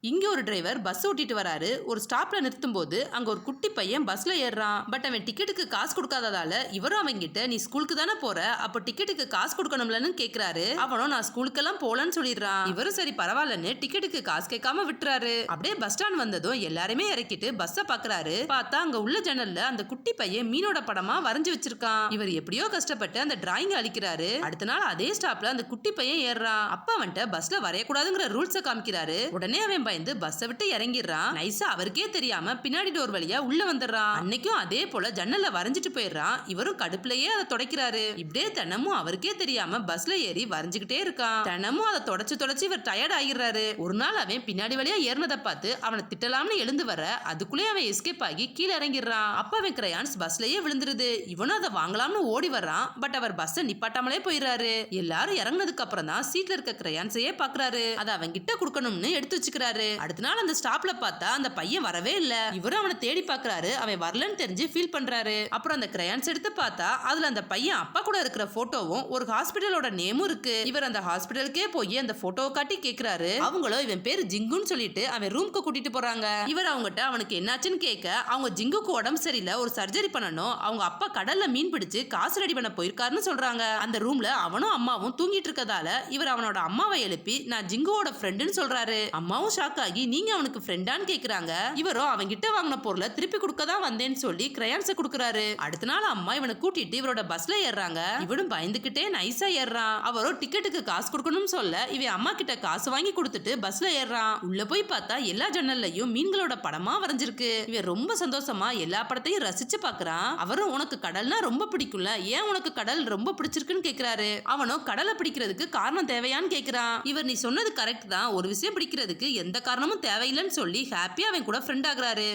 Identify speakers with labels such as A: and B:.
A: இங்க ஒரு driver bus ஓட்டிட்டு வராரு. ஒரு ஸ்டாப்ல நிறுத்தும் போது அங்க ஒரு குட்டி பையன் பஸ்ல ஏறான். பட் அவன் டிக்கெட்டுக்கு காசு கொடுக்காததால இவரும் அவங்கிட்ட நீ ஸ்கூலுக்கு தானே போற, அப்ப டிக்கெட்டுக்கு காசு கொடுக்கணும்லன்னு கேக்குறாரு. அவனும் நான் ஸ்கூலுக்கெல்லாம் போலன்னு சொல்லிடுறான். இவரும் சரி பரவாயில்லன்னு டிக்கெட்டுக்கு காசு கேட்காம விட்டுறாரு. அப்படியே பஸ் ஸ்டாண்ட் வந்ததும் எல்லாருமே இறக்கிட்டு பஸ்ஸ பாக்குறாரு. பார்த்தா அங்க உள்ள ஜன்னல்ல அந்த குட்டி பையன் மீனோட படமா வரைஞ்சு வச்சிருக்கான். இவர் எப்படியோ கஷ்டப்பட்டு அந்த டிராயிங் அழிக்கிறாரு. அடுத்த நாள் அதே ஸ்டாப்ல அந்த குட்டி பையன் ஏறான். அப்ப அவன்கிட்ட பஸ்ல வரையக்கூடாதுங்கிற ரூல்ஸ காமிக்கிறாரு. உடனே அவன் பயந்து பஸ்ஸை விட்டு இறங்கிடுறான். நைஸா அவருக்கே தெரியாம பின்னாடி டோர் வழியா உள்ள வந்துடுறான். அன்னைக்கும் அதே போல ஜன்னல்ல வரைஞ்சிட்டு போயிடுறான். இவரும் கடுப்புலயே அதை தொடக்கிறாரு. இப்படியே தினமும் அவருக்கே தெரியாம பஸ்ல ஏறி வரைஞ்சுக்கிட்டே இருக்கான். தினமும் அதை தொடச்சு இவர் டயர்ட் ஆகிடுறாரு. ஒரு நாள் அவன் பின்னாடி வழியா ஏறினதை பார்த்து அவனை திட்டலாம்னு எழுந்து வர அதுக்குள்ளே அவன் எஸ்கேப் ஆகி கீழே இறங்கிடுறான். அப்ப அவன் கிரையான்ஸ் பஸ்லயே விழுந்துருது. இவனும் அதை வாங்கலாம்னு ஓடி வர்றான். பட் அவர் பஸ்ஸை நிப்பாட்டாமலே போயிடுறாரு. எல்லாரும் இறங்கினதுக்கு அப்புறம் தான் சீட்ல இருக்க கிரையான்ஸையே பாக்குறாரு. அதை அவன் கிட்ட கொடுக்கணும்னு எடுத்து வச்சுக்கிறாரு. அடுத்த நாள் அந்த ஸ்டாப்ல பார்த்தா அந்த பையன் வரவே இல்ல. இவரும் அவனை தேடி பாக்குறாரு. அவன் வரலன்னு தெரிஞ்சு ஃபீல் பண்றாரு. அப்புறம் அந்த கிரையான்ஸ் எடுத்து பார்த்தா அதுல அந்த பையன் அப்பா கூட இருக்கிற போட்டோவும் ஒரு ஹாஸ்பிடலோட நேமும் இருக்கு. இவர் அந்த ஹாஸ்பிடலுக்கே போய் அந்த போட்டோவை காட்டி கேக்குறாரு. அவங்களும் இவன் பேரு ஜிங்குன்னு சொல்லிட்டு அவன் ரூம்க்கு கூட்டிட்டு போறாங்க. இவர் அவங்ககிட்ட அவனுக்கு என்னாச்சுன்னு கேட்க அவங்க ஜிங்குக்கு உடம்பு சரியில்லை, ஒரு சர்ஜரி பண்ணணும், அவங்க அப்பா கடல்ல மீன் பிடிச்சு காசு ரெடி பண்ண போயிருக்காருன்னு சொல்றாங்க. அந்த ரூம்ல அவனும் அம்மாவும் தூங்கிட்டு இருக்கதால இவர் அவனோட அம்மாவை எழுப்பி நான் ஜிங்குவோட ஃப்ரெண்டுன்னு சொல்றாரு. அம்மாவும் ஷாக் ஆகி நீங்க அவனுக்கு ஃப்ரெண்டான்னு கேக்குறாங்க. இவரும் அவங்க கிட்ட வாங்கின பொருளை திருப்பி கொடுக்க தான் வந்தேன்னு சொல்லி கிரையான்ஸை கொடுக்குறாரு. அடுத்த நாள் அம்மா இவனை கூட்டிட்டு இவரோட பஸ்ல ஏறாங்க. இவனும் பயந்துகிட்டே நைஸா ஏறான். அவரும் டிக்கெட்டுக்கு காசு கொடுக்கணும்னு சொல்ல இவன் அம்மா கிட்ட காசு வாங்கி கொடுத்துட்டு பஸ்ல ஏறான். உள்ள போய் பார்த்தா எல்லா ஜன்னல்லையும் மீன்களோட படமா வரைஞ்சிருக்கு. இவன் ரொம்ப சந்தோஷமா எல்லா படத்தையும் ரசிச்சு பாக்குறான். அவரும் உனக்கு கடல்னா ரொம்ப பிடிக்கும்ல, ஏன் உனக்கு கடல் ரொம்ப பிடிச்சிருக்குன்னு கேக்குறாரு. அவனும் கடலை பிடிக்கிறதுக்கு காரணம் தேவையான்னு கேக்குறான். இவர் நீ சொன்னது கரெக்ட் தான், ஒரு விஷயம் பிடிக்கிறதுக்கு எந்த காரணமும் தேவையில்லைன்னு சொல்லி ஹாப்பியா அவன் கூட ஃப்ரெண்ட் ஆகுறாரு.